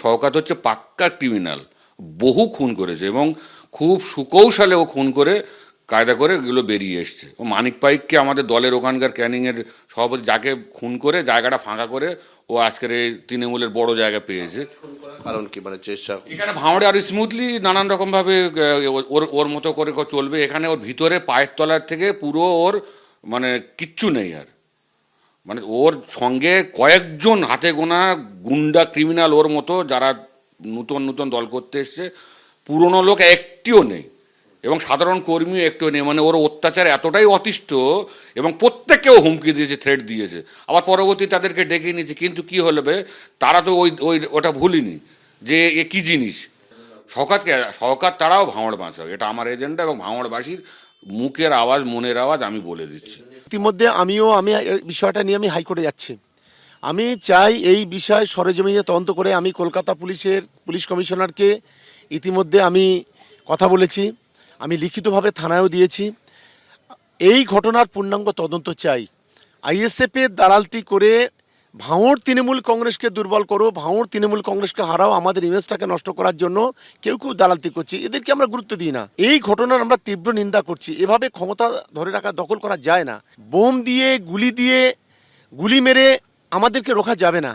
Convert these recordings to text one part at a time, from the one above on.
শওকত হচ্ছে পাক্কা ক্রিমিনাল, বহু খুন করেছে এবং খুব সুকৌশলে ও খুন করে কায়দা করে এগুলো বেরিয়ে এসছে। ও মানিক পাইককে আমাদের দলের ওখানকার ক্যানিংয়ের সভাপতি, যাকে খুন করে জায়গাটা ফাঁকা করে ও আজকের এই তৃণমূলের বড় জায়গা পেয়েছে। কারণ কি মানে চেষ্টা এখানে ভাঁড়ে আরো স্মুথলি নানান রকমভাবে ওর ওর মতো করে চলবে। এখানে ওর ভিতরে পায়ের তলার থেকে পুরো ওর মানে কিচ্ছু নেই আর, মানে ওর সঙ্গে কয়েকজন হাতে গোনা গুন্ডা ক্রিমিনাল ওর মতো যারা নতুন নতুন দল করতে এসছে, পুরনো লোক একটিও নেই এবং সাধারণ কর্মীও একটিও নেই। মানে ওর অত্যাচার এতটাই অতিষ্ঠ এবং প্রত্যেককেও হুমকি দিয়েছে, থ্রেট দিয়েছে, আবার পরবর্তী তাদেরকে ডেকে নিয়েছে। কিন্তু কী হলো তারা তো ওটা ভুলিনি যে এ কী জিনিস। শওকত তারাও ভাঁড় বাঁচাও, এটা আমার এজেন্ডা এবং ভাঁড়বাসীর মুখের আওয়াজ মনের আওয়াজ আমি বলে দিচ্ছি। ইতিমধ্যে আমি এই বিষয়টা নিয়ে আমি হাইকোর্টে যাচ্ছি। আমি চাই এই বিষয় সরেজমিনে তদন্ত করে। আমি কলকাতা পুলিশ কমিশনারকে ইতিমধ্যে আমি কথা বলেছি, আমি লিখিতভাবে থানায়ও দিয়েছি। এই ঘটনার পূর্ণাঙ্গ তদন্ত চাই। আইএসএফের দালালতি করে ভাঁড় তৃণমূল কংগ্রেসকে দুর্বল করো, ভাঁড় তৃণমূল কংগ্রেসকে হারাও, আমাদের ইমেজটাকে নষ্ট করার জন্য কেউ দালালতি করছে, এদেরকে আমরা গুরুত্ব দিই না। এই ঘটনার আমরা তীব্র নিন্দা করছি। এভাবে ক্ষমতা ধরে রাখা, দখল করা যায় না। বোম দিয়ে গুলি মেরে আমাদেরকে রোখা যাবে না।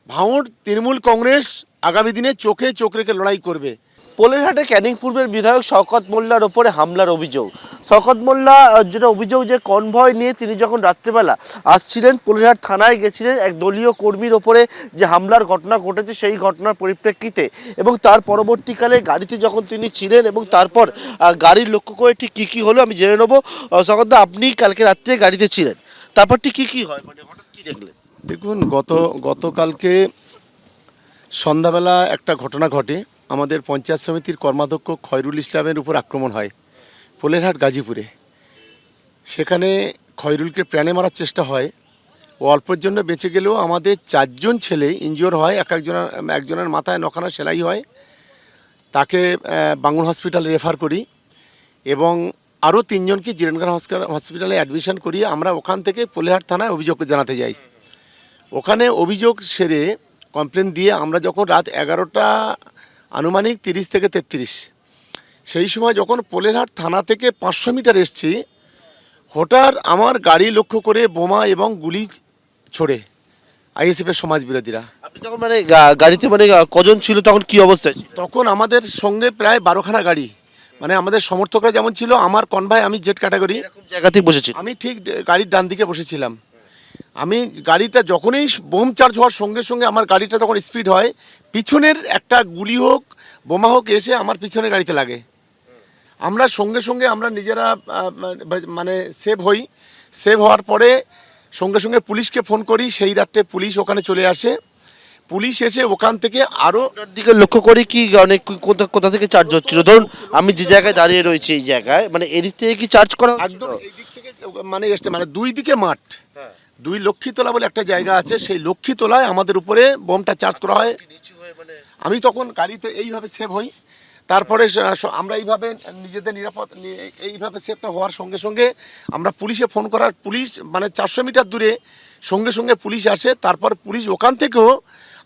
ভাঁড় তৃণমূল কংগ্রেস আগামী দিনে চোখে চোখ রেখে লড়াই করবে। পোলেরহাটে ক্যানিং পূর্বের বিধায়ক শওকত মোল্লার ওপরে হামলার অভিযোগ। শওকত মোল্লা যেটা অভিযোগ যে কনভয় নিয়ে তিনি যখন রাত্রেবেলা আসছিলেন, পোলেরহাট থানায় গেছিলেন, এক দলীয় কর্মীর ওপরে যে হামলার ঘটনা ঘটেছে সেই ঘটনার পরিপ্রেক্ষিতে, এবং তার পরবর্তীকালে গাড়িতে যখন তিনি ছিলেন এবং তারপর গাড়ির লক্ষ্য করে ঠিক কী কী হলো আমি জেনে নেবো। শওকত দা, আপনি কালকে রাত্রে গাড়িতে ছিলেন, তারপর ঠিক কী হয়, মানে হঠাৎ কী দেখলেন? দেখুন, গতকালকে সন্ধ্যাবেলা একটা ঘটনা ঘটে। আমাদের পঞ্চায়েত সমিতির কর্মাধ্যক্ষ খয়রুল ইসলামের উপর আক্রমণ হয় পোলেরহাট গাজীপুরে। সেখানে খয়রুলকে প্রাণে মারার চেষ্টা হয়। ও অল্পের জন্য বেঁচে গেলেও আমাদের 4 জন ছেলে ইনজিওর হয়। একজনের মাথায় 9খানা সেলাই হয়। তাকে বাঙুর হসপিটালে রেফার করি এবং আরও 3 জনকে জিরেনগঞ্জ হসপিটালে অ্যাডমিশন করিয়ে আমরা ওখান থেকে পোলেরহাট থানায় অভিযোগ জানাতে যাই। ওখানে অভিযোগ সেরে কমপ্লেন দিয়ে আমরা যখন রাত 11টা আনুমানিক 30 থেকে 33 সেই সময় যখন পোলেরহাট থানা থেকে 500 মিটার এসছি, হঠাৎ আমার গাড়ি লক্ষ্য করে বোমা এবং গুলি ছোড়ে আইএসএফের সমাজ বিরোধীরা। আপনি তখন মানে গাড়িতে মানে কজন ছিল তখন, কি অবস্থায় ছিল? তখন আমাদের সঙ্গে প্রায় 12খানা গাড়ি, মানে আমাদের সমর্থকরা যেমন ছিল, আমার কনভয়, আমি জেড ক্যাটাগরি, এরকম জায়গাতেই বসেছিল। আমি ঠিক গাড়ির ডান দিকে বসেছিলাম। আমি গাড়িটা যখনই বোম চার্জ হওয়ার সঙ্গে সঙ্গে আমার গাড়িটা যখন স্পিড হয়, পিছনের একটা গুলি হোক বোমা হোক এসে আমার পিছনের গাড়িতে লাগে। আমরা সঙ্গে সঙ্গে আমরা নিজেরা মানে সেভ হওয়ার পরে সঙ্গে সঙ্গে পুলিশকে ফোন করি। সেই রাত্রে পুলিশ ওখানে চলে আসে। পুলিশ এসে ওখান থেকে আরও দিকে লক্ষ্য করি কি অনেক কোথা থেকে চার্জ হচ্ছিল। ধরুন আমি যে জায়গায় দাঁড়িয়ে রয়েছি এই জায়গায়, মানে এদিক থেকে কি চার্জ করা একদম এই দিক থেকে মানে এসছে, মানে দুই দিকে মাঠ। 2 লক্ষ্মীতলা বলে একটা জায়গা আছে, সেই লক্ষ্মীতলায় আমাদের উপরে বোমটা চার্জ করা হয়। আমি তখন গাড়িতে এইভাবে সেভ হই। তারপরে আমরা এইভাবে নিজেদের এইভাবে সেভটা হওয়ার সঙ্গে সঙ্গে আমরা পুলিশে ফোন করার, পুলিশ মানে 400 মিটার দূরে সঙ্গে সঙ্গে পুলিশ আসে। তারপর পুলিশ ওখান থেকেও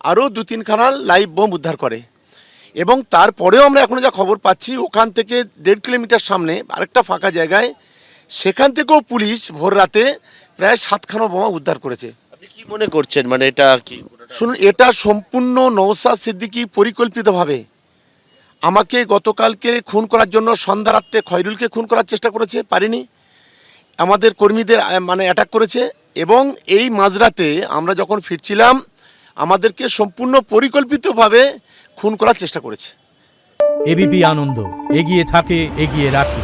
আরও 2-3খানা লাইভ বোম উদ্ধার করে এবং তারপরেও আমরা এখনও যা খবর পাচ্ছি, ওখান থেকে 1.5 কিলোমিটার সামনে আরেকটা ফাঁকা জায়গায়, সেখান থেকেও পুলিশ ভোর রাতে প্রায় 7খানা বোমা উদ্ধার করেছে। আপনি কি মনে করছেন, মানে এটা কি? শুনুন, এটা সম্পূর্ণ নওশাদ সিদ্দিকী পরিকল্পিতভাবে আমাকে গতকালকে খুন করার জন্য সন্ধ্যা রাত্রে খয়রুলকে খুন করার চেষ্টা করেছে, পারেনি। আমাদের কর্মীদের মানে অ্যাটাক করেছে এবং এই মাঝরাতে আমরা যখন ফিরছিলাম আমাদেরকে সম্পূর্ণ পরিকল্পিতভাবে খুন করার চেষ্টা করেছে। এবিপি আনন্দ, এগিয়ে থাকে, এগিয়ে রাখে।